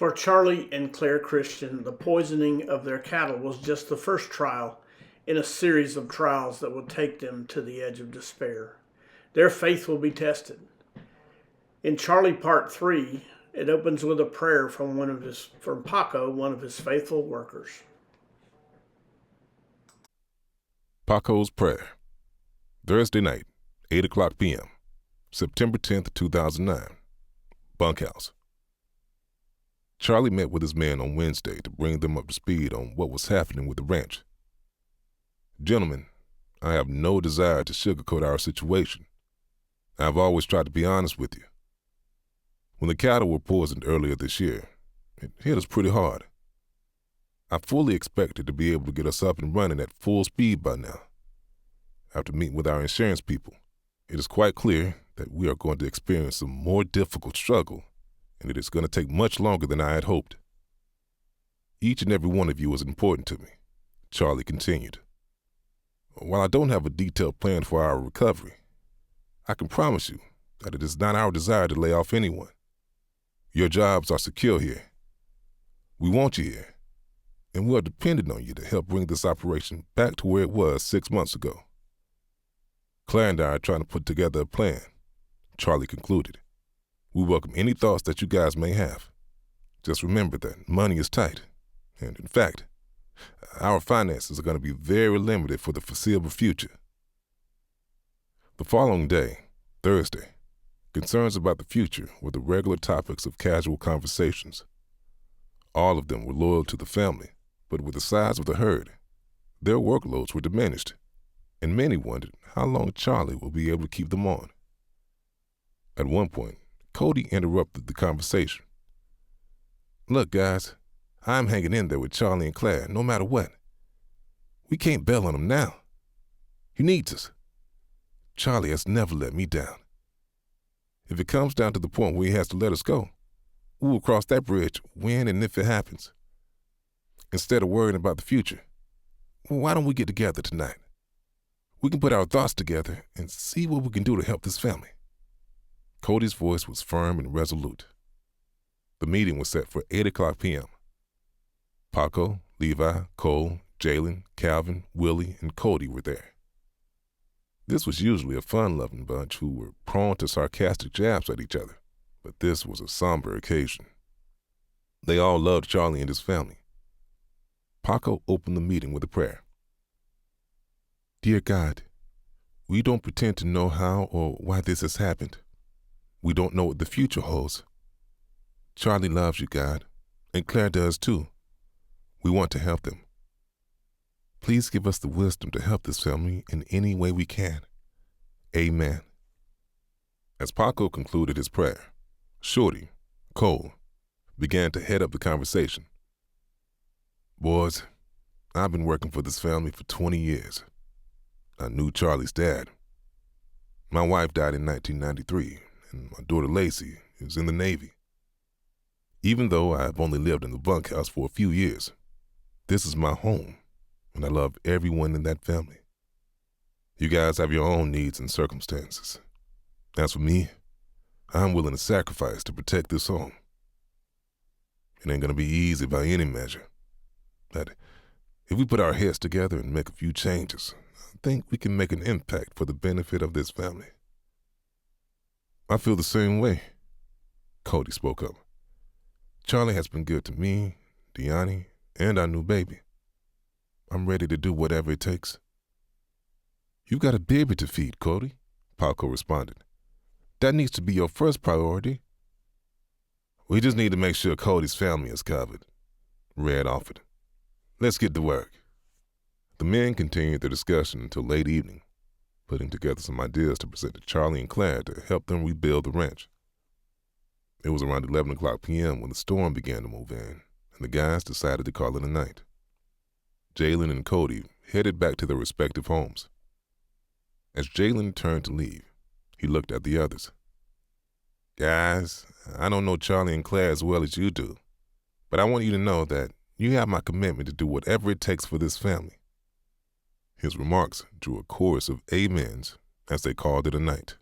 For Charlie and Claire Christian, the poisoning of their cattle was just the first trial in a series of trials that will take them to the edge of despair. Their faith will be tested. In Charlie Part 3, it opens with a prayer from Paco, one of his faithful workers. Paco's Prayer. Thursday night, 8 o'clock p.m., September 10th, 2009. Bunkhouse. Charlie met with his men on Wednesday to bring them up to speed on what was happening with the ranch. Gentlemen, I have no desire to sugarcoat our situation. I've always tried to be honest with you. When the cattle were poisoned earlier this year, it hit us pretty hard. I fully expected to be able to get us up and running at full speed by now. After meeting with our insurance people, it is quite clear that we are going to experience a more difficult struggle, and it is going to take much longer than I had hoped. Each and every one of you is important to me, Charlie continued. While I don't have a detailed plan for our recovery, I can promise you that it is not our desire to lay off anyone. Your jobs are secure here. We want you here, and we are dependent on you to help bring this operation back to where it was 6 months ago. Claire and I are trying to put together a plan, Charlie concluded. We welcome any thoughts that you guys may have. Just remember that money is tight, and in fact, our finances are going to be very limited for the foreseeable future. The following day, Thursday, concerns about the future were the regular topics of casual conversations. All of them were loyal to the family, but with the size of the herd, their workloads were diminished, and many wondered how long Charlie will be able to keep them on. At one point, Cody interrupted the conversation. Look, guys, I'm hanging in there with Charlie and Claire, no matter what. We can't bail on him now. He needs us. Charlie has never let me down. If it comes down to the point where he has to let us go, we will cross that bridge when and if it happens. Instead of worrying about the future, why don't we get together tonight? We can put our thoughts together and see what we can do to help this family. Cody's voice was firm and resolute. The meeting was set for 8 o'clock p.m. Paco, Levi, Cole, Jalen, Calvin, Willie, and Cody were there. This was usually a fun-loving bunch who were prone to sarcastic jabs at each other, but this was a somber occasion. They all loved Charlie and his family. Paco opened the meeting with a prayer. Dear God, we don't pretend to know how or why this has happened. We don't know what the future holds. Charlie loves you, God, and Claire does too. We want to help them. Please give us the wisdom to help this family in any way we can. Amen. As Paco concluded his prayer, Shorty, Cole, began to head up the conversation. Boys, I've been working for this family for 20 years. I knew Charlie's dad. My wife died in 1993, and my daughter Lacey is in the Navy. Even though I've only lived in the bunkhouse for a few years, this is my home, and I love everyone in that family. You guys have your own needs and circumstances. As for me, I'm willing to sacrifice to protect this home. It ain't gonna be easy by any measure, but if we put our heads together and make a few changes, I think we can make an impact for the benefit of this family. I feel the same way, Cody spoke up. Charlie has been good to me, Deani, and our new baby. I'm ready to do whatever it takes. You've got a baby to feed, Cody, Paco responded. That needs to be your first priority. We just need to make sure Cody's family is covered, Red offered. Let's get to work. The men continued their discussion until late evening, putting together some ideas to present to Charlie and Claire to help them rebuild the ranch. It was around 11 o'clock p.m. when the storm began to move in, and the guys decided to call it a night. Jalen and Cody headed back to their respective homes. As Jalen turned to leave, he looked at the others. Guys, I don't know Charlie and Claire as well as you do, but I want you to know that you have my commitment to do whatever it takes for this family. His remarks drew a chorus of amens as they called it a night.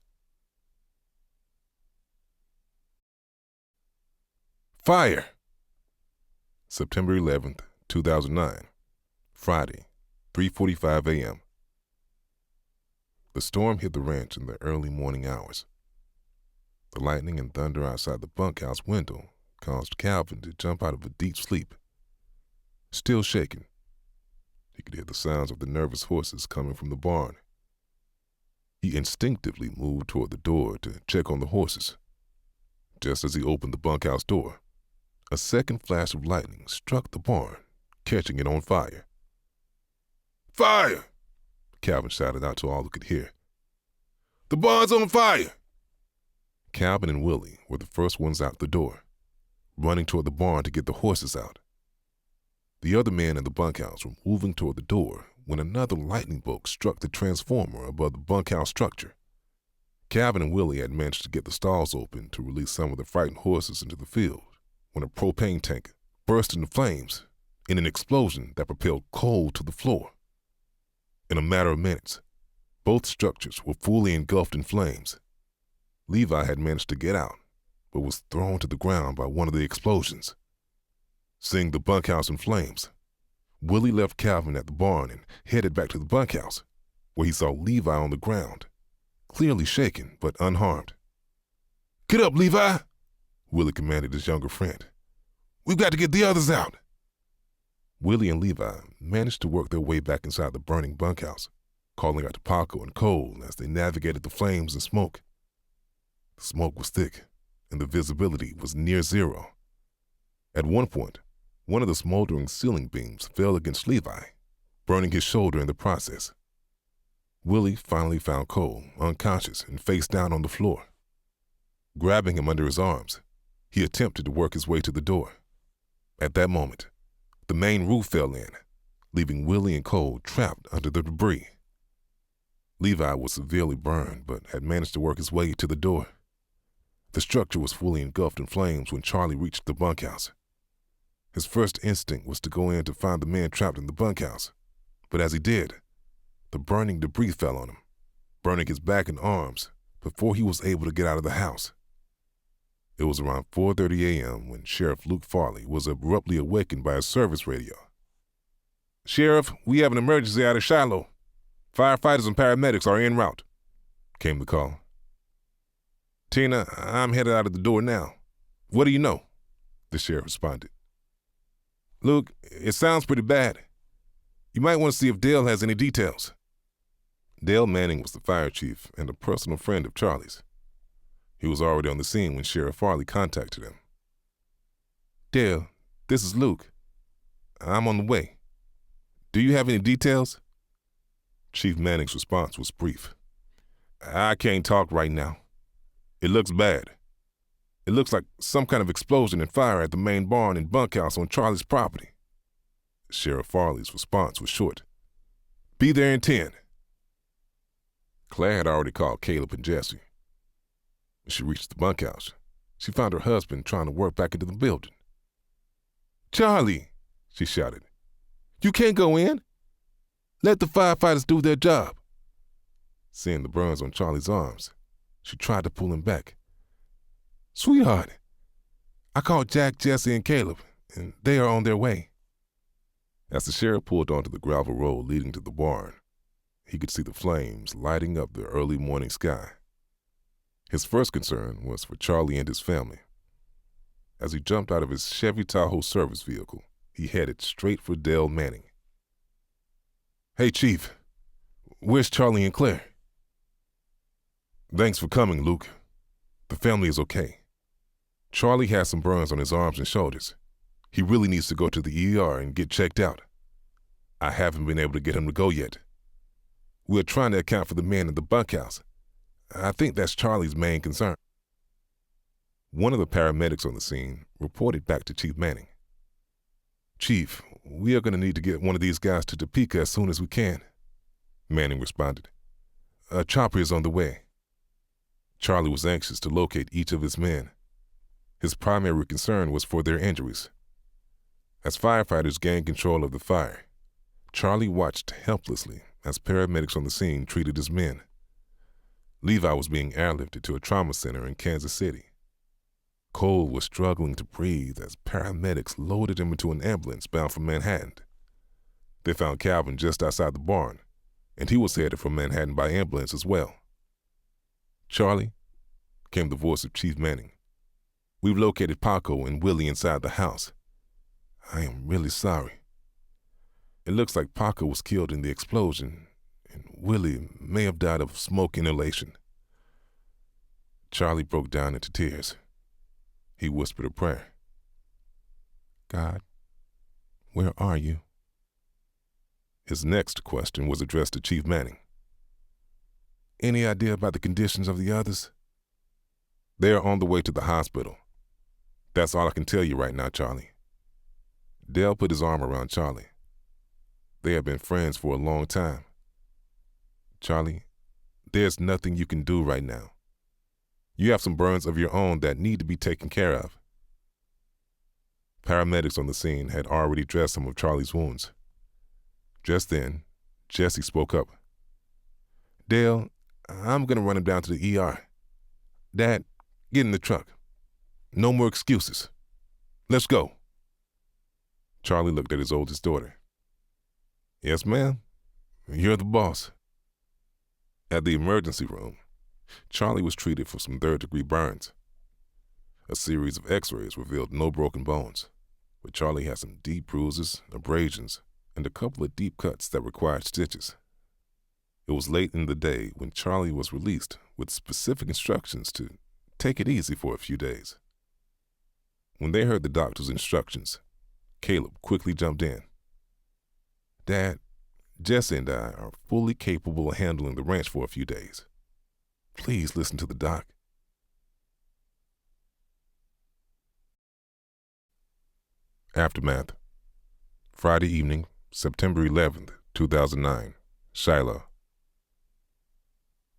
Fire! September 11th, 2009, Friday, 3:45 a.m. The storm hit the ranch in the early morning hours. The lightning and thunder outside the bunkhouse window caused Calvin to jump out of a deep sleep. Still shaking, he could hear the sounds of the nervous horses coming from the barn. He instinctively moved toward the door to check on the horses. Just as he opened the bunkhouse door, a second flash of lightning struck the barn, catching it on fire. "Fire!" Calvin shouted out to all who could hear. "The barn's on fire!" Calvin and Willie were the first ones out the door, running toward the barn to get the horses out. The other men in the bunkhouse were moving toward the door when another lightning bolt struck the transformer above the bunkhouse structure. Calvin and Willie had managed to get the stalls open to release some of the frightened horses into the field when a propane tank burst into flames in an explosion that propelled coal to the floor. In a matter of minutes, both structures were fully engulfed in flames. Levi had managed to get out, but was thrown to the ground by one of the explosions. Seeing the bunkhouse in flames, Willie left Calvin at the barn and headed back to the bunkhouse, where he saw Levi on the ground, clearly shaken but unharmed. "Get up, Levi!" Willie commanded his younger friend. "We've got to get the others out." Willie and Levi managed to work their way back inside the burning bunkhouse, calling out to Paco and Cole as they navigated the flames and smoke. The smoke was thick, and the visibility was near zero. At one point, one of the smoldering ceiling beams fell against Levi, burning his shoulder in the process. Willie finally found Cole unconscious and face down on the floor. Grabbing him under his arms, he attempted to work his way to the door. At that moment, the main roof fell in, leaving Willie and Cole trapped under the debris. Levi was severely burned, but had managed to work his way to the door. The structure was fully engulfed in flames when Charlie reached the bunkhouse. His first instinct was to go in to find the men trapped in the bunkhouse, but as he did, the burning debris fell on him, burning his back and arms before he was able to get out of the house. It was around 4:30 a.m. when Sheriff Luke Farley was abruptly awakened by a service radio. "Sheriff, we have an emergency out of Shiloh. Firefighters and paramedics are en route," came the call. "Tina, I'm headed out of the door now. What do you know?" the sheriff responded. "Luke, it sounds pretty bad. You might want to see if Dale has any details." Dale Manning was the fire chief and a personal friend of Charlie's. He was already on the scene when Sheriff Farley contacted him. "Dale, this is Luke. I'm on the way. Do you have any details?" Chief Manning's response was brief. "I can't talk right now. It looks bad. It looks like some kind of explosion and fire at the main barn and bunkhouse on Charlie's property." Sheriff Farley's response was short. "Be there in 10. Claire had already called Caleb and Jesse. When she reached the bunkhouse, she found her husband trying to work back into the building. "Charlie," she shouted, "you can't go in. Let the firefighters do their job." Seeing the burns on Charlie's arms, she tried to pull him back. "Sweetheart, I called Jack, Jesse, and Caleb, and they are on their way." As the sheriff pulled onto the gravel road leading to the barn, he could see the flames lighting up the early morning sky. His first concern was for Charlie and his family. As he jumped out of his Chevy Tahoe service vehicle, he headed straight for Dale Manning. "Hey, Chief, where's Charlie and Claire?" "Thanks for coming, Luke. The family is okay. Charlie has some burns on his arms and shoulders. He really needs to go to the ER and get checked out. I haven't been able to get him to go yet. We're trying to account for the men in the bunkhouse. I think that's Charlie's main concern." One of the paramedics on the scene reported back to Chief Manning. "Chief, we are going to need to get one of these guys to Topeka as soon as we can," Manning responded. "A chopper is on the way." Charlie was anxious to locate each of his men. His primary concern was for their injuries. As firefighters gained control of the fire, Charlie watched helplessly as paramedics on the scene treated his men. Levi was being airlifted to a trauma center in Kansas City. Cole was struggling to breathe as paramedics loaded him into an ambulance bound for Manhattan. They found Calvin just outside the barn, and he was headed for Manhattan by ambulance as well. "Charlie," came the voice of Chief Manning. "We've located Paco and Willie inside the house. I am really sorry. It looks like Paco was killed in the explosion, and Willie may have died of smoke inhalation." Charlie broke down into tears. He whispered a prayer. "God, where are you?" His next question was addressed to Chief Manning. "Any idea about the conditions of the others?" "They are on the way to the hospital. That's all I can tell you right now, Charlie." Dale put his arm around Charlie. They have been friends for a long time. "Charlie, there's nothing you can do right now. You have some burns of your own that need to be taken care of." Paramedics on the scene had already dressed some of Charlie's wounds. Just then, Jesse spoke up. "Dale, I'm going to run him down to the ER. Dad, get in the truck. No more excuses. Let's go." Charlie looked at his oldest daughter. "Yes, ma'am. You're the boss." At the emergency room, Charlie was treated for some third-degree burns. A series of x-rays revealed no broken bones, but Charlie had some deep bruises, abrasions, and a couple of deep cuts that required stitches. It was late in the day when Charlie was released with specific instructions to take it easy for a few days. When they heard the doctor's instructions, Caleb quickly jumped in. "Dad, Jesse and I are fully capable of handling the ranch for a few days. Please listen to the doc." Aftermath. Friday evening, September 11th, 2009, Shiloh.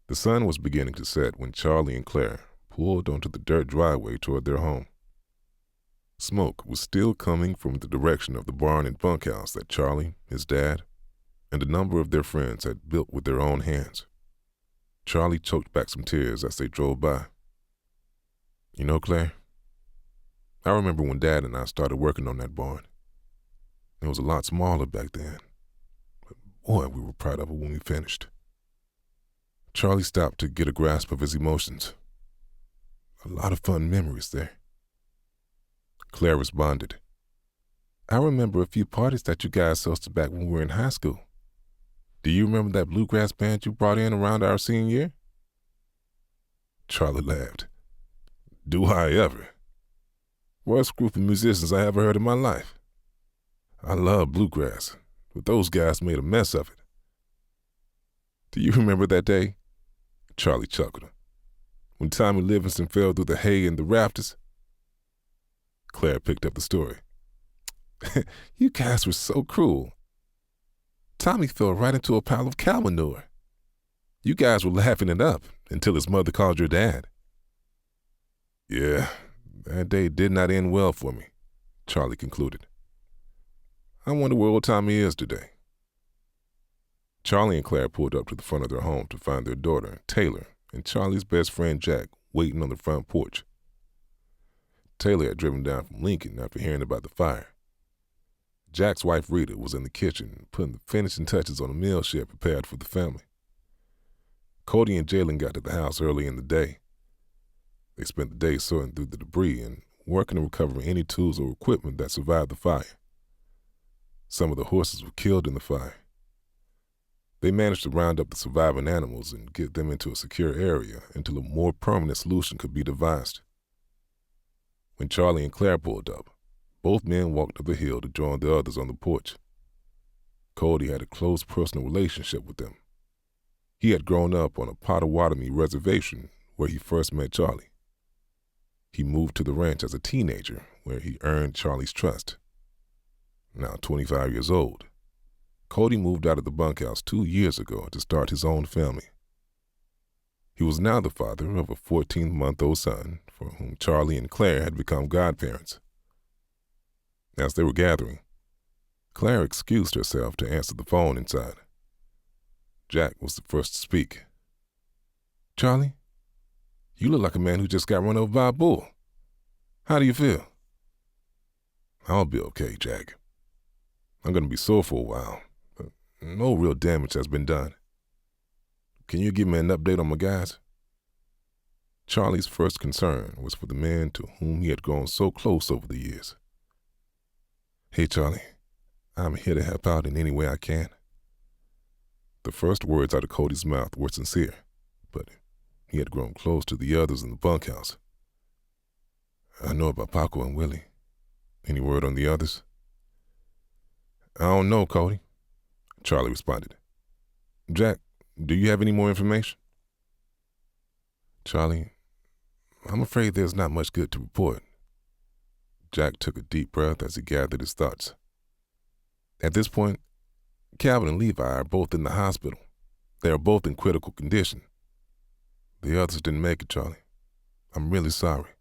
The sun was beginning to set when Charlie and Claire pulled onto the dirt driveway toward their home. Smoke was still coming from the direction of the barn and bunkhouse that Charlie, his dad, and a number of their friends had built with their own hands. Charlie choked back some tears as they drove by. "You know, Claire, I remember when Dad and I started working on that barn. It was a lot smaller back then, but boy, we were proud of it when we finished." Charlie stopped to get a grasp of his emotions. "A lot of fun memories there." Claire responded, "I remember a few parties that you guys hosted back when we were in high school. Do you remember that bluegrass band you brought in around our senior year?" Charlie laughed. "Do I ever? Worst group of musicians I ever heard in my life. I love bluegrass, but those guys made a mess of it." "Do you remember that day?" Charlie chuckled. "When Tommy Livingston fell through the hay in the rafters?" Claire picked up the story. "You guys were so cruel. Tommy fell right into a pile of cow manure. You guys were laughing it up until his mother called your dad." "Yeah, that day did not end well for me," Charlie concluded. "I wonder where old Tommy is today." Charlie and Claire pulled up to the front of their home to find their daughter, Taylor, and Charlie's best friend, Jack, waiting on the front porch. Taylor had driven down from Lincoln after hearing about the fire. Jack's wife, Rita, was in the kitchen putting the finishing touches on a meal she had prepared for the family. Cody and Jalen got to the house early in the day. They spent the day sorting through the debris and working to recover any tools or equipment that survived the fire. Some of the horses were killed in the fire. They managed to round up the surviving animals and get them into a secure area until a more permanent solution could be devised. When Charlie and Claire pulled up, both men walked up the hill to join the others on the porch. Cody had a close personal relationship with them. He had grown up on a Potawatomi reservation where he first met Charlie. He moved to the ranch as a teenager where he earned Charlie's trust. Now 25 years old, Cody moved out of the bunkhouse 2 years ago to start his own family. He was now the father of a 14-month-old son for whom Charlie and Claire had become godparents. As they were gathering, Claire excused herself to answer the phone inside. Jack was the first to speak. "Charlie, you look like a man who just got run over by a bull. How do you feel? I'll be okay, Jack. I'm going to be sore for a while, but no real damage has been done. Can you give me an update on my guys? Charlie's first concern was for the men to whom he had grown so close over the years. Hey, Charlie, I'm here to help out in any way I can. The first words out of Cody's mouth were sincere, but he had grown close to the others in the bunkhouse. I know about Paco and Willie. Any word on the others? I don't know, Cody, Charlie responded. Jack, do you have any more information? Charlie, I'm afraid there's not much good to report. Jack took a deep breath as he gathered his thoughts. At this point, Calvin and Levi are both in the hospital. They are both in critical condition. The others didn't make it, Charlie. I'm really sorry.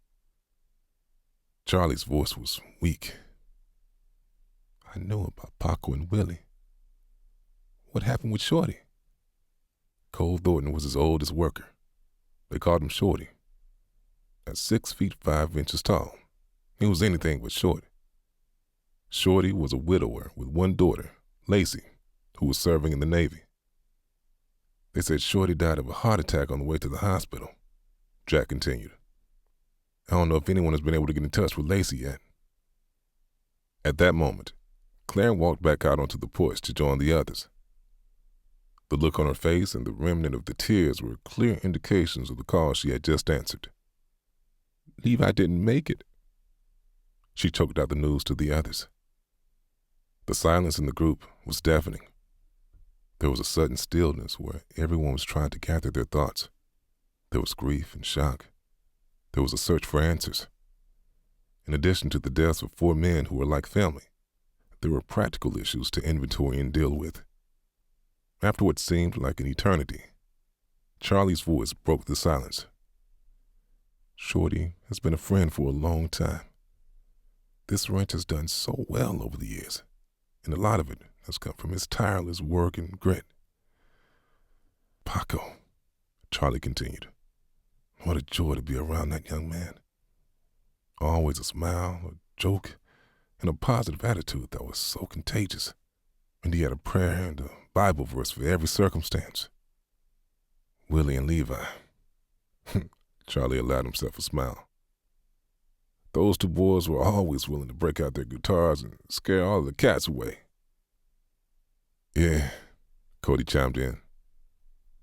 Charlie's voice was weak. I know about Paco and Willie. What happened with Shorty? Cole Thornton was his oldest worker. They called him Shorty. At 6 feet 5 inches tall, he was anything but short. Shorty was a widower with one daughter, Lacey, who was serving in the Navy. They said Shorty died of a heart attack on the way to the hospital, Jack continued. I don't know if anyone has been able to get in touch with Lacey yet. At that moment, Claire walked back out onto the porch to join the others. The look on her face and the remnant of the tears were clear indications of the call she had just answered. Levi didn't make it. She choked out the news to the others. The silence in the group was deafening. There was a sudden stillness where everyone was trying to gather their thoughts. There was grief and shock. There was a search for answers. In addition to the deaths of 4 men who were like family, there were practical issues to inventory and deal with. After what seemed like an eternity, Charlie's voice broke the silence. Shorty has been a friend for a long time. This ranch has done so well over the years, and a lot of it has come from his tireless work and grit. Paco, Charlie continued. What a joy to be around that young man. Always a smile, a joke, and a positive attitude that was so contagious. And he had a prayer and a Bible verse for every circumstance. Willie and Levi. Charlie allowed himself a smile. Those 2 boys were always willing to break out their guitars and scare all the cats away. Yeah, Cody chimed in.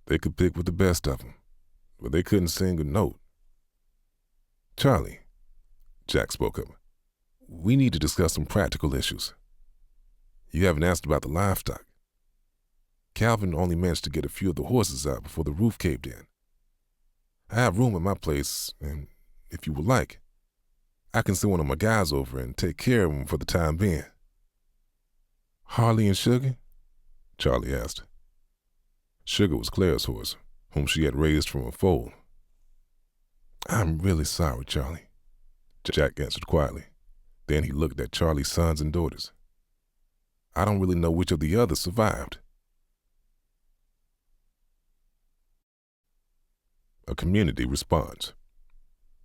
They could pick with the best of them, but they couldn't sing a note. Charlie, Jack spoke up, we need to discuss some practical issues. You haven't asked about the livestock. Calvin only managed to get a few of the horses out before the roof caved in. I have room at my place, and if you would like, I can send one of my guys over and take care of them for the time being. Harley and Sugar? Charlie asked. Sugar was Claire's horse, whom she had raised from a foal. I'm really sorry, Charlie, Jack answered quietly. Then he looked at Charlie's sons and daughters. I don't really know which of the others survived. A community responds.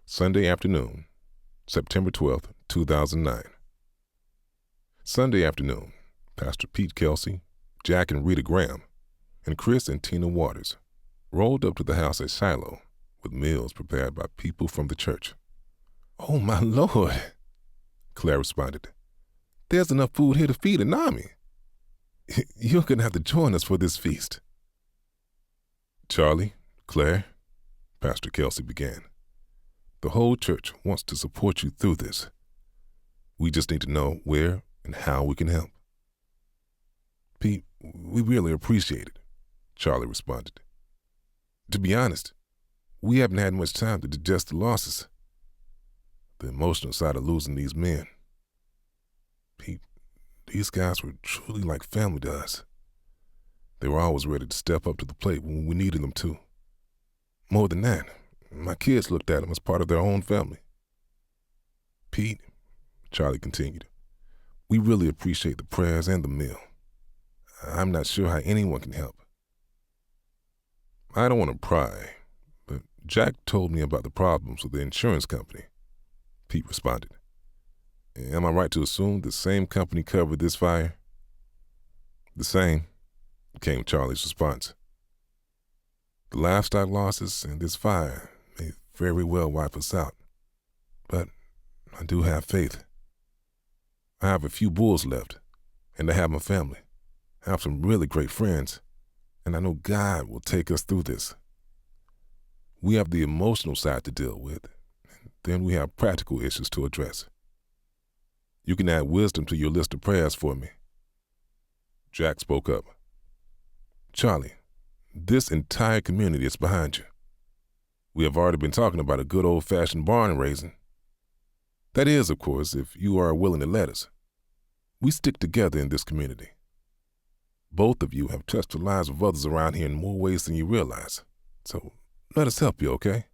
Sunday afternoon, September 12th, 2009. Sunday afternoon, Pastor Pete Kelsey, Jack and Rita Graham, and Chris and Tina Waters rolled up to the house at Shiloh with meals prepared by people from the church. Oh, my Lord, Claire responded. There's enough food here to feed an army. You're going to have to join us for this feast. Charlie, Claire, Pastor Kelsey began. The whole church wants to support you through this. We just need to know where and how we can help. Pete, we really appreciate it, Charlie responded. To be honest, we haven't had much time to digest the losses. The emotional side of losing these men. Pete, these guys were truly like family to us. They were always ready to step up to the plate when we needed them to. More than that, my kids looked at them as part of their own family. Pete, Charlie continued, we really appreciate the prayers and the meal. I'm not sure how anyone can help. I don't want to pry, but Jack told me about the problems with the insurance company. Pete responded. Am I right to assume the same company covered this fire? The same, came Charlie's response. The livestock losses and this fire may very well wipe us out, but I do have faith. I have a few bulls left, and I have my family. I have some really great friends, and I know God will take us through this. We have the emotional side to deal with, and then we have practical issues to address. You can add wisdom to your list of prayers for me. Jack spoke up. Charlie, this entire community is behind you. We have already been talking about a good old-fashioned barn raising. That is, of course, if you are willing to let us. We stick together in this community. Both of you have touched the lives of others around here in more ways than you realize. So let us help you, okay?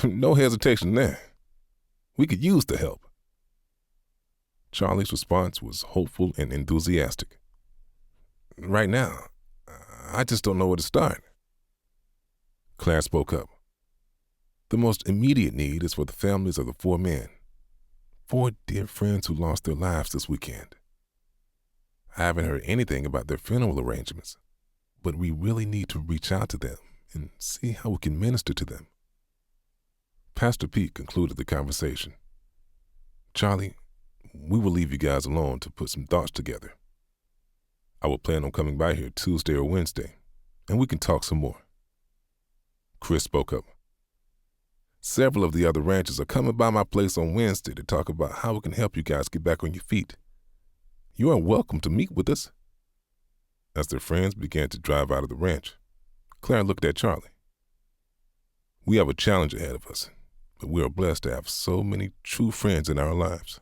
No hesitation there. We could use the help. Charlie's response was hopeful and enthusiastic. Right now, I just don't know where to start. Claire spoke up. The most immediate need is for the families of the 4 men. 4 dear friends who lost their lives this weekend. I haven't heard anything about their funeral arrangements, but we really need to reach out to them and see how we can minister to them. Pastor Pete concluded the conversation. Charlie, we will leave you guys alone to put some thoughts together. I will plan on coming by here Tuesday or Wednesday, and we can talk some more. Chris spoke up. Several of the other ranchers are coming by my place on Wednesday to talk about how we can help you guys get back on your feet. You are welcome to meet with us. As their friends began to drive out of the ranch, Claire looked at Charlie. We have a challenge ahead of us, but we are blessed to have so many true friends in our lives.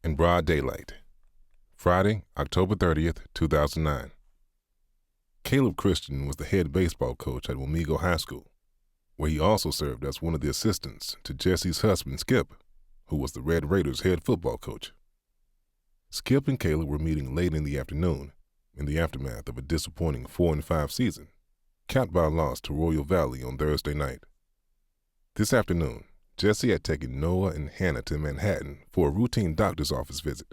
In broad daylight, Friday, October 30th, 2009. Caleb Christian was the head baseball coach at Wamego High School, where he also served as one of the assistants to Jesse's husband, Skip, who was the Red Raiders' head football coach. Skip and Caleb were meeting late in the afternoon in the aftermath of a disappointing 4-5 season, capped by a loss to Royal Valley on Thursday night. This afternoon, Jesse had taken Noah and Hannah to Manhattan for a routine doctor's office visit.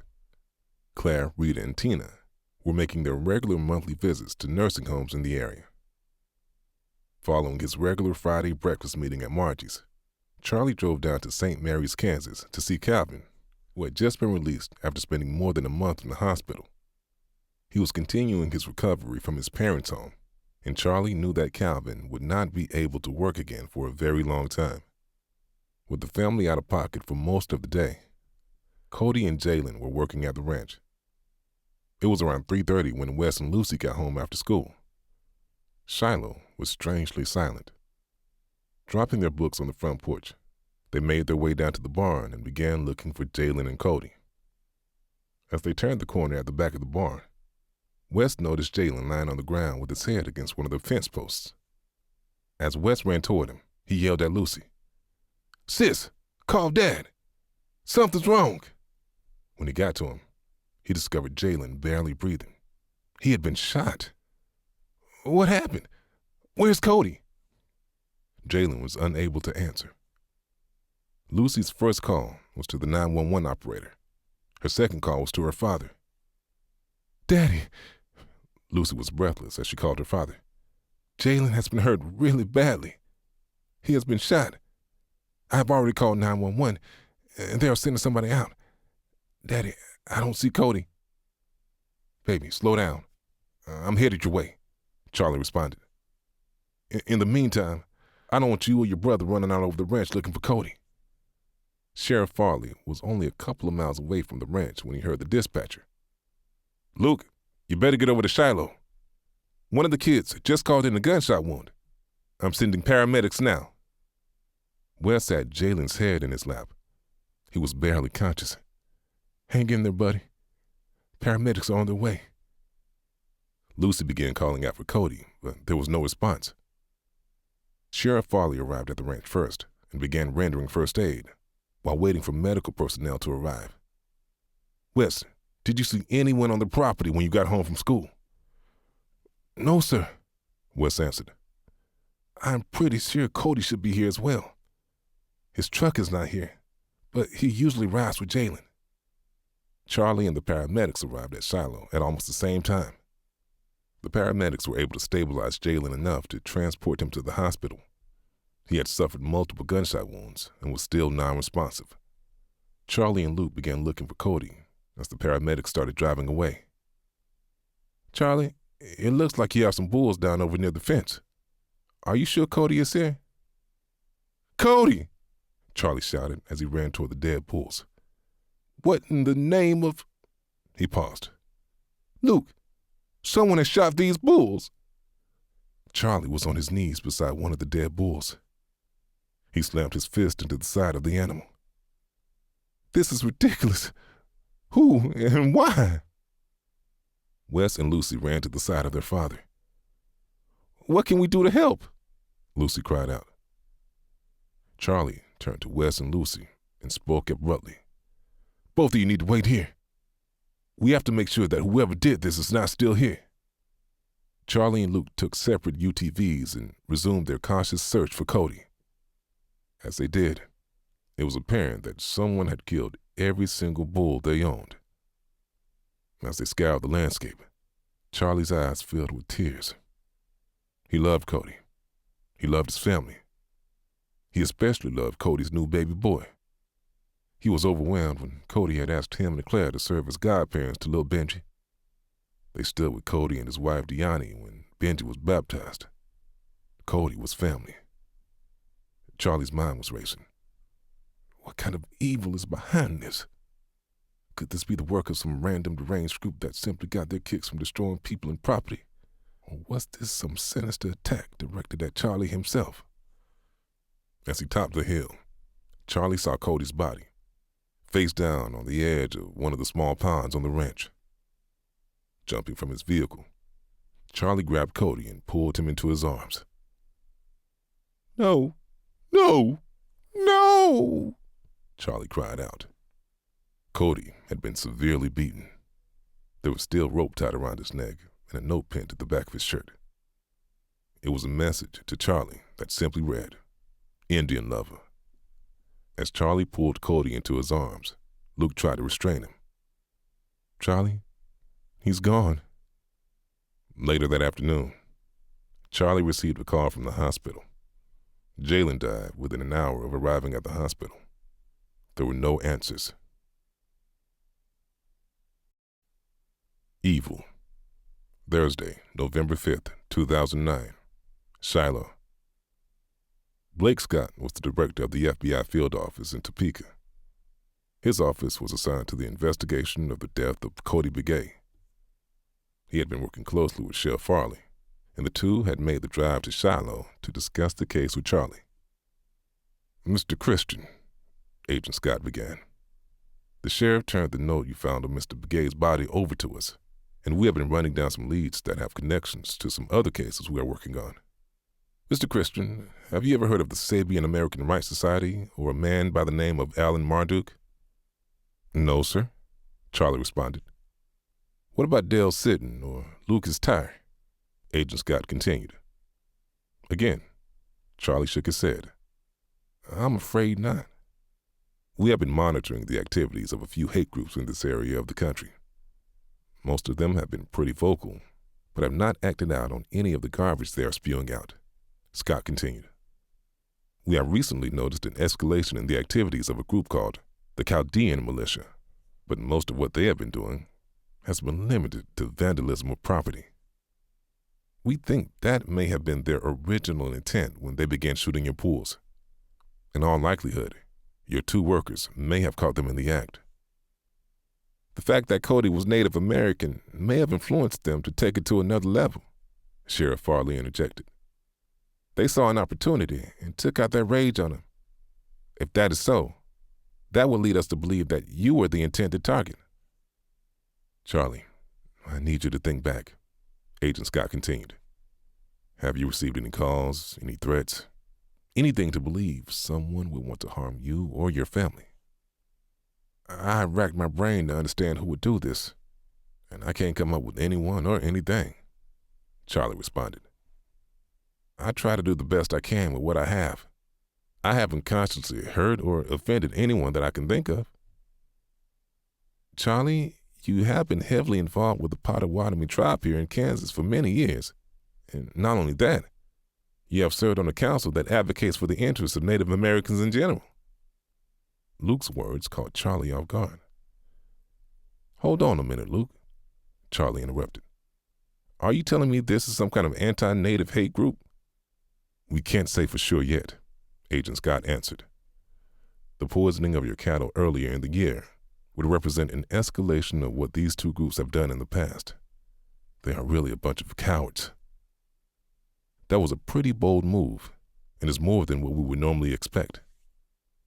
Claire, Rita, and Tina were making their regular monthly visits to nursing homes in the area. Following his regular Friday breakfast meeting at Margie's, Charlie drove down to St. Mary's, Kansas to see Calvin, who had just been released after spending more than a month in the hospital. He was continuing his recovery from his parents' home, and Charlie knew that Calvin would not be able to work again for a very long time. With the family out of pocket for most of the day, Cody and Jalen were working at the ranch. It was around 3:30 when Wes and Lucy got home after school. Shiloh was strangely silent. Dropping their books on the front porch, they made their way down to the barn and began looking for Jalen and Cody. As they turned the corner at the back of the barn, Wes noticed Jalen lying on the ground with his head against one of the fence posts. As Wes ran toward him, he yelled at Lucy, "Sis, call Dad. Something's wrong." When he got to him, he discovered Jalen barely breathing. He had been shot. "What happened? Where's Cody?" Jalen was unable to answer. Lucy's first call was to the 911 operator. Her second call was to her father. "Daddy," Lucy was breathless as she called her father. "Jalen has been hurt really badly. He has been shot. I have already called 911, and they are sending somebody out. Daddy, I don't see Cody." "Baby, slow down. I'm headed your way," Charlie responded. In the meantime, I don't want you or your brother running out over the ranch looking for Cody." Sheriff Farley was only a couple of miles away from the ranch when he heard the dispatcher. "Luke, you better get over to Shiloh. One of the kids just called in a gunshot wound. I'm sending paramedics now." Wes had Jalen's head in his lap. He was barely conscious. "Hang in there, buddy. Paramedics are on their way." Lucy began calling out for Cody, but there was no response. Sheriff Farley arrived at the ranch first and began rendering first aid while waiting for medical personnel to arrive. "Wes, did you see anyone on the property when you got home from school?" "No, sir," Wes answered. I'm pretty sure Cody should be here as well. His truck is not here, but he usually rides with Jalen. Charlie and the paramedics arrived at Shiloh at almost the same time. The paramedics were able to stabilize Jalen enough to transport him to the hospital. He had suffered multiple gunshot wounds and was still non-responsive. Charlie and Luke began looking for Cody as the paramedics started driving away. Charlie, it looks like you have some bulls down over near the fence. Are you sure Cody is here? Cody! Charlie shouted as he ran toward the dead bulls. What in the name of... He paused. Luke, someone has shot these bulls. Charlie was on his knees beside one of the dead bulls. He slammed his fist into the side of the animal. This is ridiculous. Who and why? Wes and Lucy ran to the side of their father. What can we do to help? Lucy cried out. Charlie turned to Wes and Lucy and spoke abruptly. Both of you need to wait here. We have to make sure that whoever did this is not still here. Charlie and Luke took separate UTVs and resumed their cautious search for Cody. As they did, it was apparent that someone had killed every single bull they owned. As they scoured the landscape, Charlie's eyes filled with tears. He loved Cody. He loved his family. He especially loved Cody's new baby boy. He was overwhelmed when Cody had asked him and Claire to serve as godparents to little Benji. They stood with Cody and his wife Deani when Benji was baptized. Cody was family. Charlie's mind was racing. What kind of evil is behind this? Could this be the work of some random deranged group that simply got their kicks from destroying people and property? Or was this some sinister attack directed at Charlie himself? As he topped the hill, Charlie saw Cody's body, face down on the edge of one of the small ponds on the ranch. Jumping from his vehicle, Charlie grabbed Cody and pulled him into his arms. No, no, no, Charlie cried out. Cody had been severely beaten. There was still rope tied around his neck and a note pinned to the back of his shirt. It was a message to Charlie that simply read, Indian lover. As Charlie pulled Cody into his arms, Luke tried to restrain him. Charlie, he's gone. Later that afternoon, Charlie received a call from the hospital. Jalen died within an hour of arriving at the hospital. There were no answers. Evil. Thursday, November 5th, 2009. Shiloh. Blake Scott was the director of the FBI field office in Topeka. His office was assigned to the investigation of the death of Cody Begay. He had been working closely with Sheriff Farley, and the two had made the drive to Shiloh to discuss the case with Charlie. Mr. Christian, Agent Scott began. The sheriff turned the note you found of Mr. Begay's body over to us, and we have been running down some leads that have connections to some other cases we are working on. Mr. Christian, have you ever heard of the Sabian American Rights Society or a man by the name of Alan Marduk? No, sir, Charlie responded. What about Dale Sitton or Lucas Tyre? Agent Scott continued. Again, Charlie shook his head. I'm afraid not. We have been monitoring the activities of a few hate groups in this area of the country. Most of them have been pretty vocal, but have not acted out on any of the garbage they are spewing out. Scott continued. We have recently noticed an escalation in the activities of a group called the Chaldean Militia, but most of what they have been doing has been limited to vandalism of property. We think that may have been their original intent when they began shooting your pools. In all likelihood, your two workers may have caught them in the act. The fact that Cody was Native American may have influenced them to take it to another level, Sheriff Farley interjected. They saw an opportunity and took out their rage on him. If that is so, that will lead us to believe that you were the intended target. Charlie, I need you to think back, Agent Scott continued. Have you received any calls, any threats, anything to believe someone would want to harm you or your family? I racked my brain to understand who would do this, and I can't come up with anyone or anything, Charlie responded. I try to do the best I can with what I have. I haven't consciously hurt or offended anyone that I can think of. Charlie, you have been heavily involved with the Potawatomi tribe here in Kansas for many years. And not only that, you have served on a council that advocates for the interests of Native Americans in general. Luke's words caught Charlie off guard. Hold on a minute, Luke, Charlie interrupted. Are you telling me this is some kind of anti-Native hate group? We can't say for sure yet, Agent Scott answered. The poisoning of your cattle earlier in the year would represent an escalation of what these two groups have done in the past. They are really a bunch of cowards. That was a pretty bold move, and is more than what we would normally expect.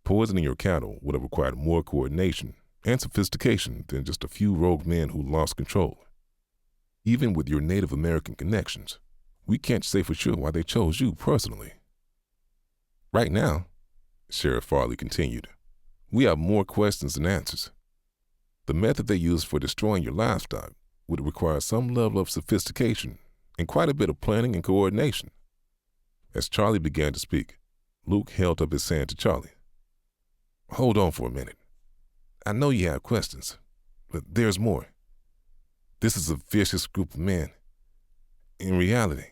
Poisoning your cattle would have required more coordination and sophistication than just a few rogue men who lost control. Even with your Native American connections, we can't say for sure why they chose you personally. Right now, Sheriff Farley continued, we have more questions than answers. The method they used for destroying your livestock would require some level of sophistication and quite a bit of planning and coordination. As Charlie began to speak, Luke held up his hand to Charlie. Hold on for a minute. I know you have questions, but there's more. This is a vicious group of men. In reality,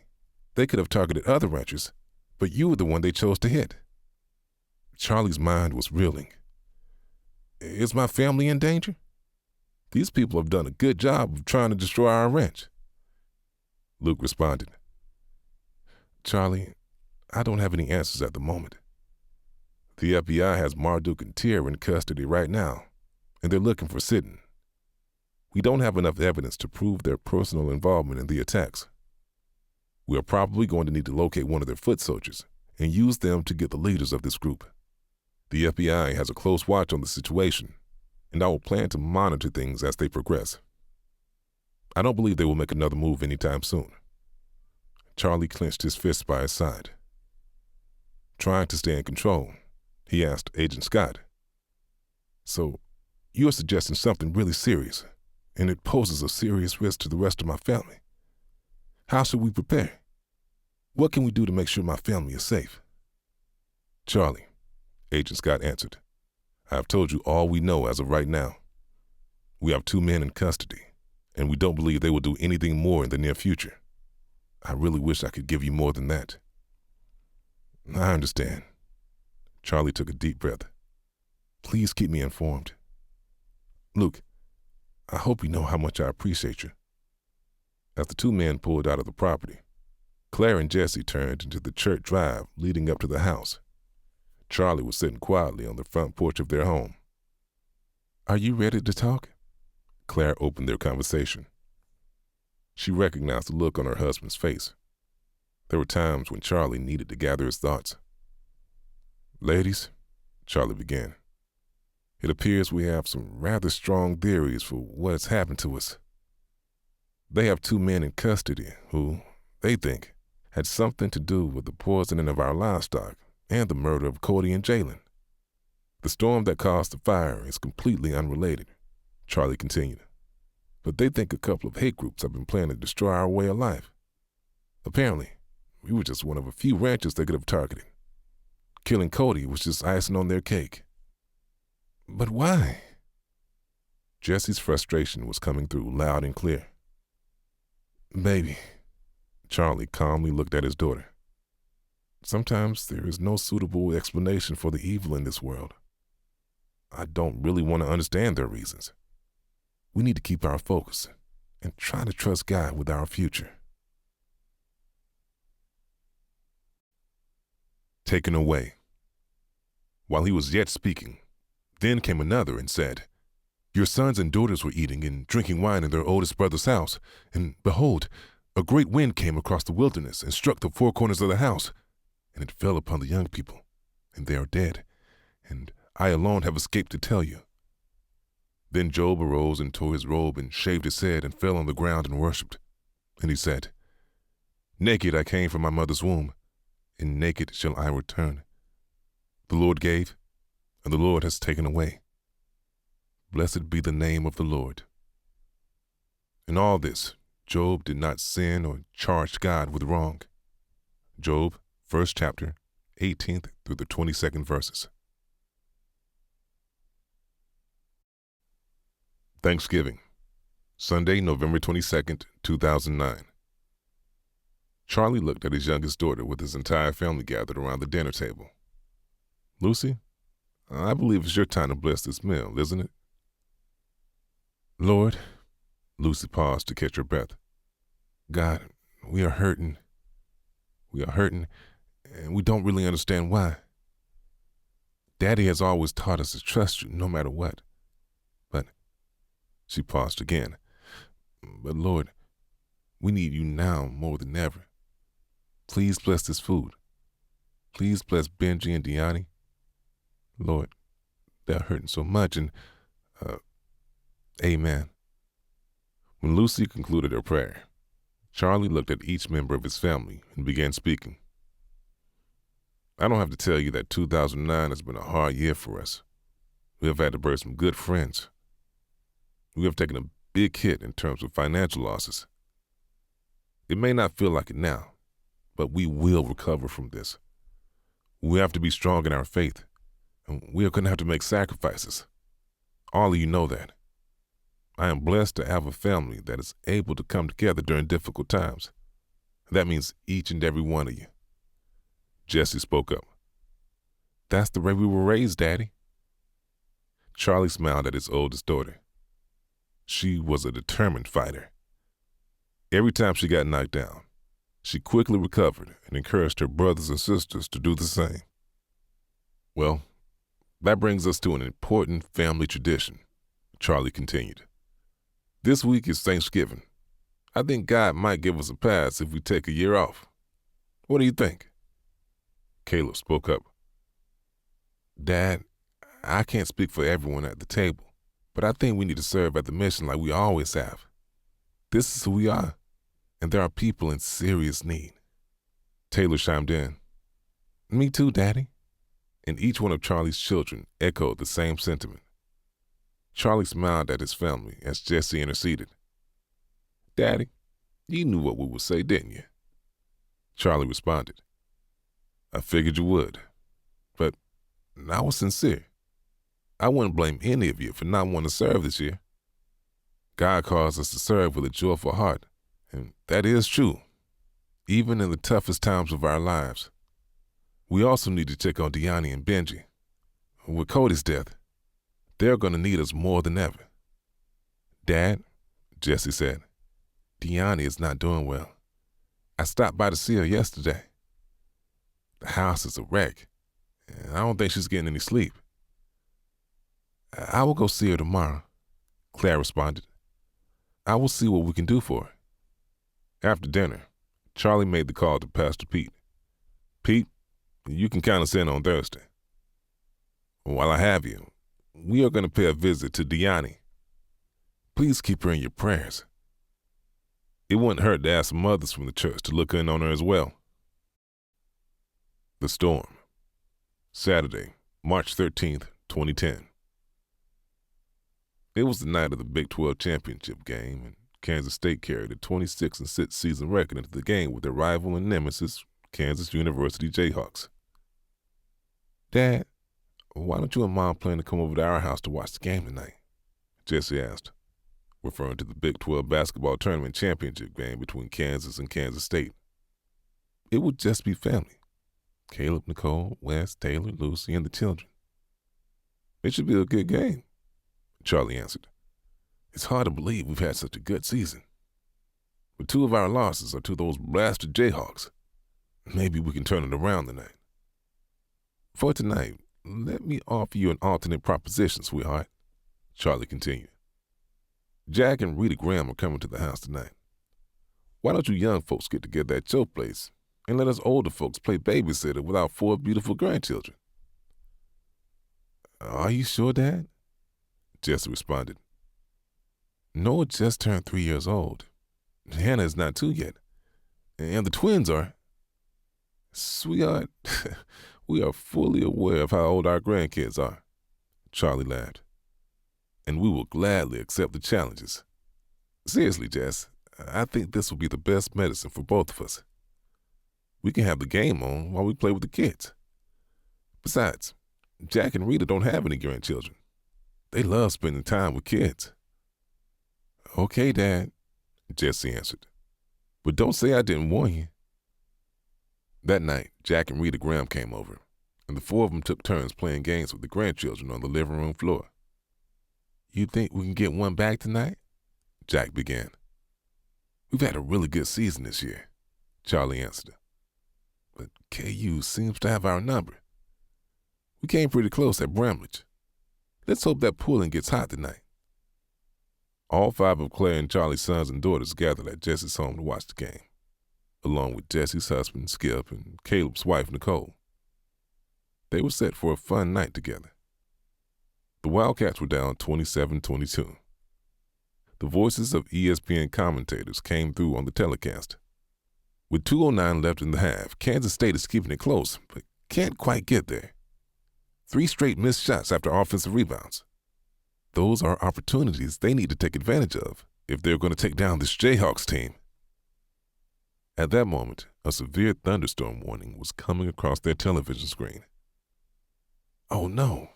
they could have targeted other ranchers, but you were the one they chose to hit. Charlie's mind was reeling. Is my family in danger? These people have done a good job of trying to destroy our ranch. Luke responded, Charlie, I don't have any answers at the moment. The FBI has Marduk and Tier in custody right now, and they're looking for Sidon. We don't have enough evidence to prove their personal involvement in the attacks. We are probably going to need to locate one of their foot soldiers and use them to get the leaders of this group. The FBI has a close watch on the situation, and I will plan to monitor things as they progress. I don't believe they will make another move anytime soon. Charlie clenched his fists by his side. Trying to stay in control, he asked Agent Scott, So, you're suggesting something really serious, and it poses a serious risk to the rest of my family. How should we prepare? What can we do to make sure my family is safe? Charlie, Agent Scott answered, I have told you all we know as of right now. We have 2 men in custody, and we don't believe they will do anything more in the near future. I really wish I could give you more than that. I understand. Charlie took a deep breath. Please keep me informed. Luke, I hope you know how much I appreciate you. As the 2 men pulled out of the property, Claire and Jesse turned into the church drive leading up to the house. Charlie was sitting quietly on the front porch of their home. Are you ready to talk? Claire opened their conversation. She recognized the look on her husband's face. There were times when Charlie needed to gather his thoughts. Ladies, Charlie began, it appears we have some rather strong theories for what has happened to us. They have 2 men in custody who, they think, had something to do with the poisoning of our livestock and the murder of Cody and Jalen. The storm that caused the fire is completely unrelated, Charlie continued. But they think a couple of hate groups have been planning to destroy our way of life. Apparently, we were just one of a few ranchers they could have targeted. Killing Cody was just icing on their cake. But why? Jesse's frustration was coming through loud and clear. Baby, Charlie calmly looked at his daughter. Sometimes there is no suitable explanation for the evil in this world. I don't really want to understand their reasons. We need to keep our focus and try to trust God with our future. Taken away. While he was yet speaking, then came another and said, Your sons and daughters were eating and drinking wine in their oldest brother's house, and behold, a great wind came across the wilderness and struck the 4 corners of the house, and it fell upon the young people, and they are dead, and I alone have escaped to tell you. Then Job arose and tore his robe and shaved his head and fell on the ground and worshipped. And he said, Naked I came from my mother's womb, and naked shall I return. The Lord gave, and the Lord has taken away. Blessed be the name of the Lord. In all this, Job did not sin or charge God with wrong. Job, 1st chapter, 18th through the 22nd verses. Thanksgiving, Sunday, November 22nd, 2009. Charlie looked at his youngest daughter with his entire family gathered around the dinner table. Lucy, I believe it's your time to bless this meal, isn't it? Lord, Lucy paused to catch her breath. God, we are hurting. We are hurting, and we don't really understand why. Daddy has always taught us to trust you no matter what. But, she paused again. But Lord, we need you now more than ever. Please bless this food. Please bless Benji and Deani. Lord, they're hurting so much, and, amen. When Lucy concluded her prayer, Charlie looked at each member of his family and began speaking. I don't have to tell you that 2009 has been a hard year for us. We have had to bury some good friends. We have taken a big hit in terms of financial losses. It may not feel like it now, but we will recover from this. We have to be strong in our faith, and we are going to have to make sacrifices. All of you know that. I am blessed to have a family that is able to come together during difficult times. That means each and every one of you. Jesse spoke up. That's the way we were raised, Daddy. Charlie smiled at his oldest daughter. She was a determined fighter. Every time she got knocked down, she quickly recovered and encouraged her brothers and sisters to do the same. Well, that brings us to an important family tradition, Charlie continued. This week is Thanksgiving. I think God might give us a pass if we take a year off. What do you think? Caleb spoke up. Dad, I can't speak for everyone at the table, but I think we need to serve at the mission like we always have. This is who we are, and there are people in serious need. Taylor chimed in. Me too, Daddy. And each one of Charlie's children echoed the same sentiment. Charlie smiled at his family as Jesse interceded. Daddy, you knew what we would say, didn't you? Charlie responded. I figured you would, but I was sincere. I wouldn't blame any of you for not wanting to serve this year. God calls us to serve with a joyful heart, and that is true, even in the toughest times of our lives. We also need to check on Deani and Benji. With Cody's death, they're going to need us more than ever. Dad, Jesse said, Deani is not doing well. I stopped by to see her yesterday. The house is a wreck, and I don't think she's getting any sleep. I will go see her tomorrow, Claire responded. I will see what we can do for her. After dinner, Charlie made the call to Pastor Pete. Pete, you can count us in on Thursday. While I have you, we are going to pay a visit to Deani. Please keep her in your prayers. It wouldn't hurt to ask some others from the church to look in on her as well. The Storm, Saturday, March 13th, 2010. It was the night of the Big 12 championship game, and Kansas State carried a 26-6 season record into the game with their rival and nemesis, Kansas University Jayhawks. Dad, why don't you and Mom plan to come over to our house to watch the game tonight? Jesse asked, referring to the Big 12 basketball tournament championship game between Kansas and Kansas State. It would just be family. Caleb, Nicole, Wes, Taylor, Lucy, and the children. It should be a good game, Charlie answered. It's hard to believe we've had such a good season. But 2 of our losses are to those blasted Jayhawks. Maybe we can turn it around tonight. For tonight, let me offer you an alternate proposition, sweetheart, Charlie continued. Jack and Rita Graham are coming to the house tonight. Why don't you young folks get together at your place and let us older folks play babysitter with our 4 beautiful grandchildren? Are you sure, Dad? Jesse responded. Noah just turned 3 years old. Hannah is not 2 yet. And the twins are. Sweetheart, we are fully aware of how old our grandkids are, Charlie laughed. And we will gladly accept the challenges. Seriously, Jess, I think this will be the best medicine for both of us. We can have the game on while we play with the kids. Besides, Jack and Rita don't have any grandchildren. They love spending time with kids." "Okay, Dad," Jesse answered. "But don't say I didn't warn you." That night, Jack and Rita Graham came over, and the four of them took turns playing games with the grandchildren on the living room floor. "You think we can get one back tonight?" Jack began. "We've had a really good season this year," Charlie answered. "But KU seems to have our number. We came pretty close at Bramlage. Let's hope that pulling gets hot tonight." All five of Claire and Charlie's sons and daughters gathered at Jesse's home to watch the game, along with Jesse's husband, Skip, and Caleb's wife, Nicole. They were set for a fun night together. The Wildcats were down 27-22. The voices of ESPN commentators came through on the telecast. With 2:09 left in the half, Kansas State is keeping it close, but can't quite get there. 3 straight missed shots after offensive rebounds. Those are opportunities they need to take advantage of if they're going to take down this Jayhawks team. At that moment, a severe thunderstorm warning was coming across their television screen. "Oh no,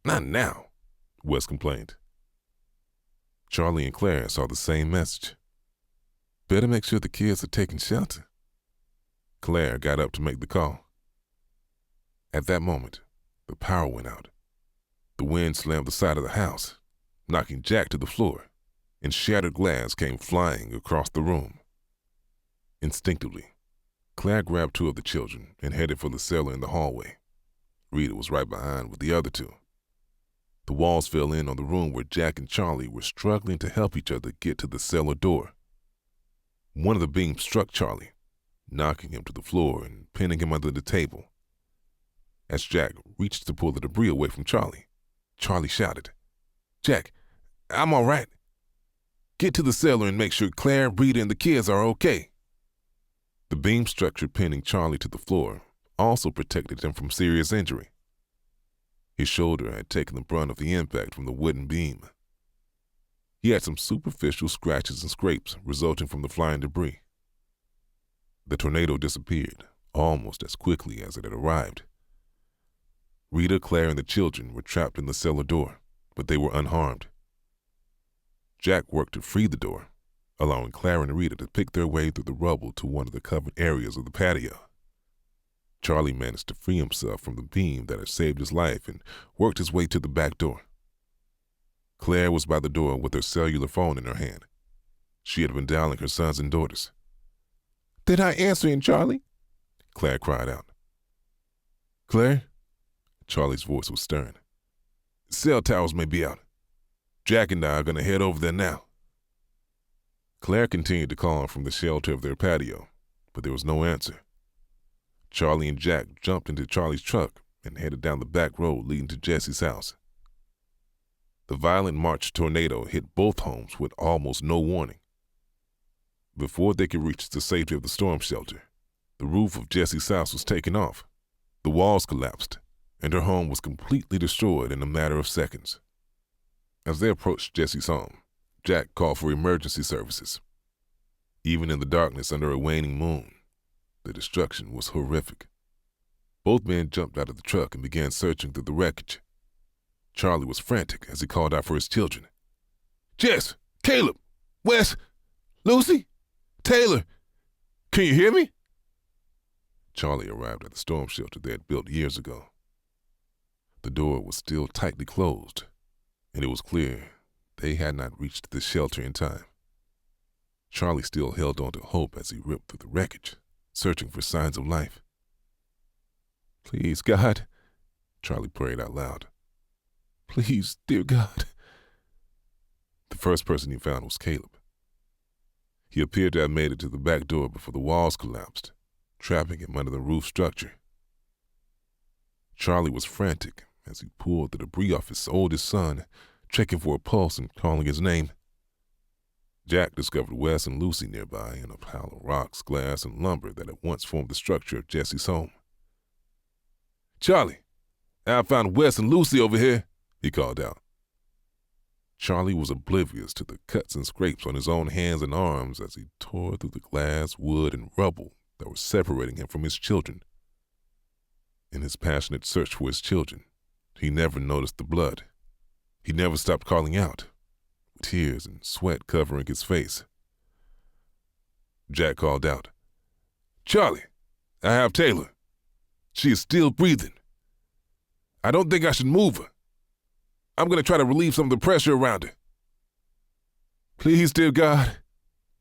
not now," Wes complained. Charlie and Claire saw the same message. "Better make sure the kids are taking shelter." Claire got up to make the call. At that moment, the power went out. The wind slammed the side of the house, knocking Jack to the floor, and shattered glass came flying across the room. Instinctively, Claire grabbed 2 of the children and headed for the cellar in the hallway. Rita was right behind with the other 2. The walls fell in on the room where Jack and Charlie were struggling to help each other get to the cellar door. One of the beams struck Charlie, knocking him to the floor and pinning him under the table. As Jack reached to pull the debris away from Charlie, Charlie shouted, "Jack, I'm all right. Get to the cellar and make sure Claire, Rita, and the kids are okay." The beam structure pinning Charlie to the floor also protected him from serious injury. His shoulder had taken the brunt of the impact from the wooden beam. He had some superficial scratches and scrapes resulting from the flying debris. The tornado disappeared almost as quickly as it had arrived. Rita, Claire, and the children were trapped in the cellar door, but they were unharmed. Jack worked to free the door, allowing Claire and Rita to pick their way through the rubble to one of the covered areas of the patio. Charlie managed to free himself from the beam that had saved his life and worked his way to the back door. Claire was by the door with her cellular phone in her hand. She had been dialing her sons and daughters. "They're not answering, Charlie," Claire cried out. "Claire?" Charlie's voice was stern. "Cell towers may be out. Jack and I are going to head over there now." Claire continued to call from the shelter of their patio, but there was no answer. Charlie and Jack jumped into Charlie's truck and headed down the back road leading to Jesse's house. The violent March tornado hit both homes with almost no warning. Before they could reach the safety of the storm shelter, the roof of Jesse's house was taken off. The walls collapsed, and her home was completely destroyed in a matter of seconds. As they approached Jesse's home, Jack called for emergency services. Even in the darkness under a waning moon, the destruction was horrific. Both men jumped out of the truck and began searching through the wreckage. Charlie was frantic as he called out for his children. "Jess, Caleb, Wes, Lucy, Taylor, can you hear me?" Charlie arrived at the storm shelter they had built years ago. The door was still tightly closed, and it was clear they had not reached the shelter in time. Charlie still held on to hope as he ripped through the wreckage, searching for signs of life. "Please, God," Charlie prayed out loud. "Please, dear God." The first person he found was Caleb. He appeared to have made it to the back door before the walls collapsed, trapping him under the roof structure. Charlie was frantic as he pulled the debris off his oldest son, checking for a pulse and calling his name. Jack discovered Wes and Lucy nearby in a pile of rocks, glass, and lumber that had once formed the structure of Jesse's home. "Charlie, I found Wes and Lucy over here," he called out. Charlie was oblivious to the cuts and scrapes on his own hands and arms as he tore through the glass, wood, and rubble that were separating him from his children. In his passionate search for his children, he never noticed the blood. He never stopped calling out, with tears and sweat covering his face. Jack called out, "Charlie, I have Taylor. She is still breathing. I don't think I should move her. I'm going to try to relieve some of the pressure around her." "Please, dear God,"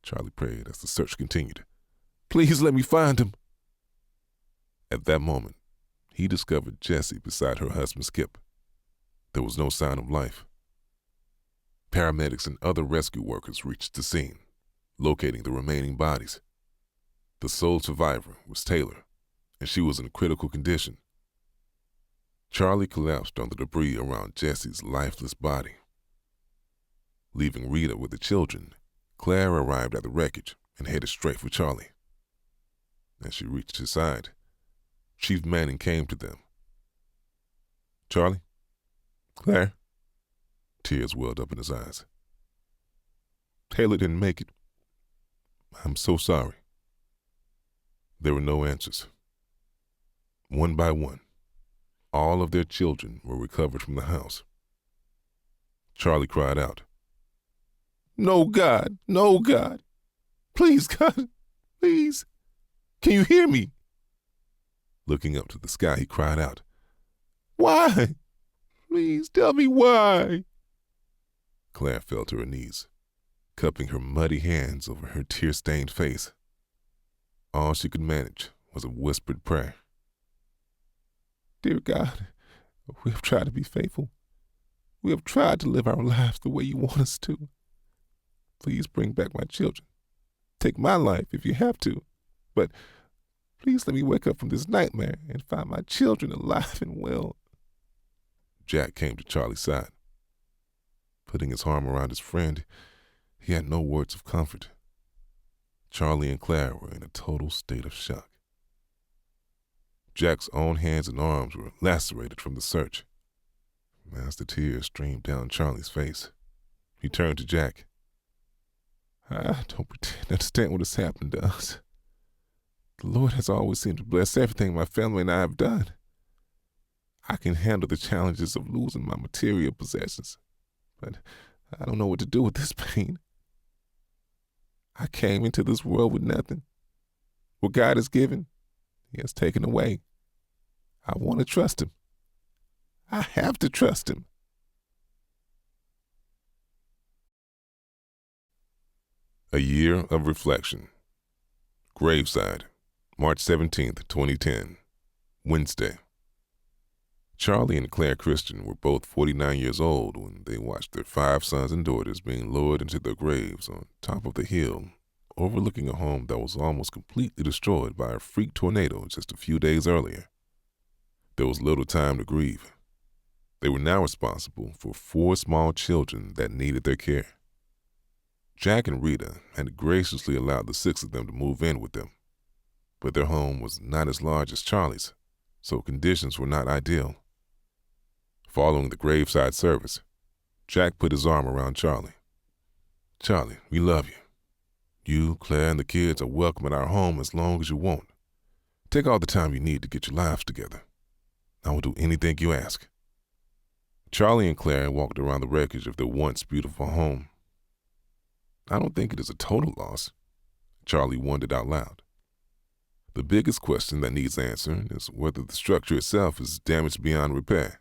Charlie prayed as the search continued. "Please let me find him." At that moment, he discovered Jessie beside her husband Skip. There was no sign of life. Paramedics and other rescue workers reached the scene, locating the remaining bodies. The sole survivor was Taylor, and she was in critical condition. Charlie collapsed on the debris around Jessie's lifeless body. Leaving Rita with the children, Claire arrived at the wreckage and headed straight for Charlie. As she reached his side, Chief Manning came to them. "Charlie? Claire?" Tears welled up in his eyes. "Taylor didn't make it. I'm so sorry." There were no answers. One by one, all of their children were recovered from the house. Charlie cried out, "No, God, no, God. Please, God, please. Can you hear me?" Looking up to the sky, he cried out, "Why? Please tell me why." Claire fell to her knees, cupping her muddy hands over her tear-stained face. All she could manage was a whispered prayer. "Dear God, we have tried to be faithful. We have tried to live our lives the way you want us to. Please bring back my children. Take my life if you have to. But please let me wake up from this nightmare and find my children alive and well." Jack came to Charlie's side. Putting his arm around his friend, he had no words of comfort. Charlie and Claire were in a total state of shock. Jack's own hands and arms were lacerated from the search. As the tears streamed down Charlie's face, he turned to Jack. "I don't pretend to understand what has happened to us. The Lord has always seemed to bless everything my family and I have done. I can handle the challenges of losing my material possessions, but I don't know what to do with this pain. I came into this world with nothing. What God has given, He has taken away. I want to trust Him. I have to trust Him." A year of reflection. Graveside, March 17th, 2010, Wednesday. Charlie and Claire Christian were both 49 years old when they watched their 5 sons and daughters being lowered into their graves on top of the hill, overlooking a home that was almost completely destroyed by a freak tornado just a few days earlier. There was little time to grieve. They were now responsible for 4 small children that needed their care. Jack and Rita had graciously allowed the 6 of them to move in with them, but their home was not as large as Charlie's, so conditions were not ideal. Following the graveside service, Jack put his arm around Charlie. "Charlie, we love you. You, Claire, and the kids are welcome at our home as long as you want. Take all the time you need to get your lives together. I will do anything you ask." Charlie and Claire walked around the wreckage of their once beautiful home. "I don't think it is a total loss," Charlie wondered out loud. "The biggest question that needs answering is whether the structure itself is damaged beyond repair."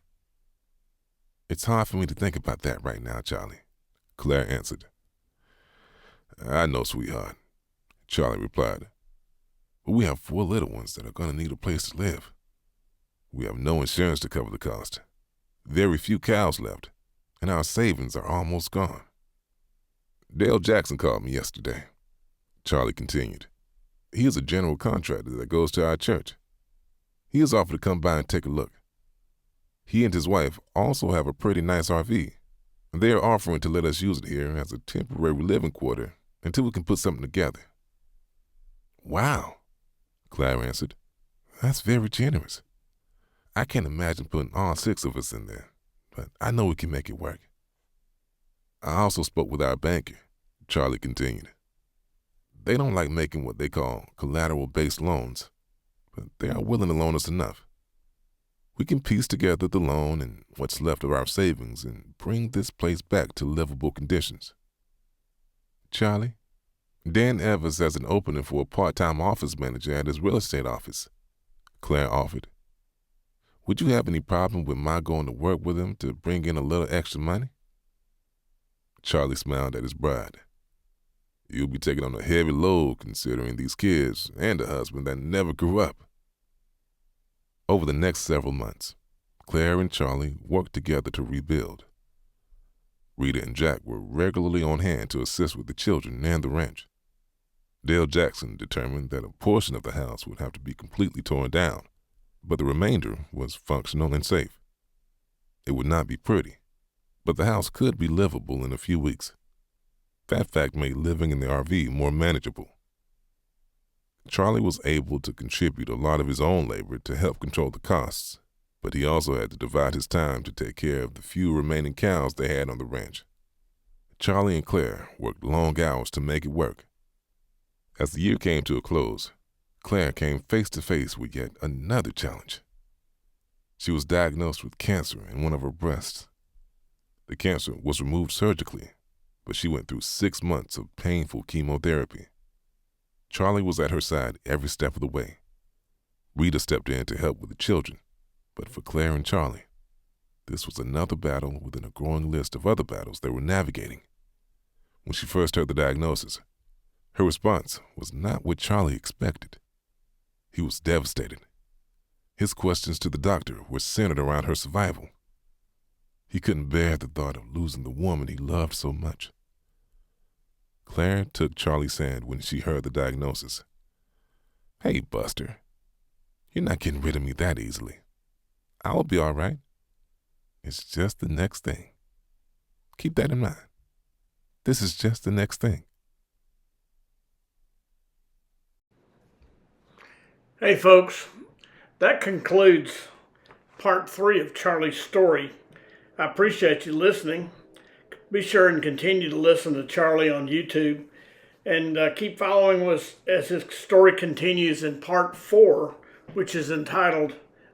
"It's hard for me to think about that right now, Charlie," Claire answered. "I know, sweetheart," Charlie replied. "But we have 4 little ones that are going to need a place to live. We have no insurance to cover the cost. Very few cows left, and our savings are almost gone." "Dale Jackson called me yesterday," Charlie continued. "He is a general contractor that goes to our church. He has offered to come by and take a look. He and his wife also have a pretty nice RV, and they are offering to let us use it here as a temporary living quarter until we can put something together." "Wow," Claire answered. "That's very generous. I can't imagine putting all 6 of us in there, but I know we can make it work." "I also spoke with our banker," Charlie continued. They don't like making what they call collateral-based loans, but they are willing to loan us enough. We can piece together the loan and what's left of our savings and bring this place back to livable conditions. Charlie, Dan Evers has an opening for a part-time office manager at his real estate office, Claire offered. Would you have any problem with my going to work with him to bring in a little extra money? Charlie smiled at his bride. You'll be taking on a heavy load considering these kids and a husband that never grew up. Over the next several months, Claire and Charlie worked together to rebuild. Rita and Jack were regularly on hand to assist with the children and the ranch. Dale Jackson determined that a portion of the house would have to be completely torn down, but the remainder was functional and safe. It would not be pretty, but the house could be livable in a few weeks. That fact made living in the RV more manageable. Charlie was able to contribute a lot of his own labor to help control the costs, but he also had to divide his time to take care of the few remaining cows they had on the ranch. Charlie and Claire worked long hours to make it work. As the year came to a close, Claire came face to face with yet another challenge. She was diagnosed with cancer in one of her breasts. The cancer was removed surgically, but she went through 6 months of painful chemotherapy. Charlie was at her side every step of the way. Rita stepped in to help with the children, but for Claire and Charlie, this was another battle within a growing list of other battles they were navigating. When she first heard the diagnosis, her response was not what Charlie expected. He was devastated. His questions to the doctor were centered around her survival. He couldn't bear the thought of losing the woman he loved so much. Claire took Charlie's hand when she heard the diagnosis. Hey, Buster, you're not getting rid of me that easily. I'll be all right. It's just the next thing. Keep that in mind. This is just the next thing. Hey folks, that concludes part 3 of Charlie's story. I appreciate you listening. Be sure and continue to listen to Charlie on YouTube and keep following us as his story continues in part 4, which is entitled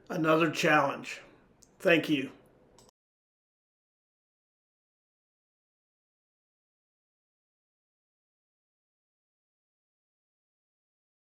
Another Challenge. Thank you.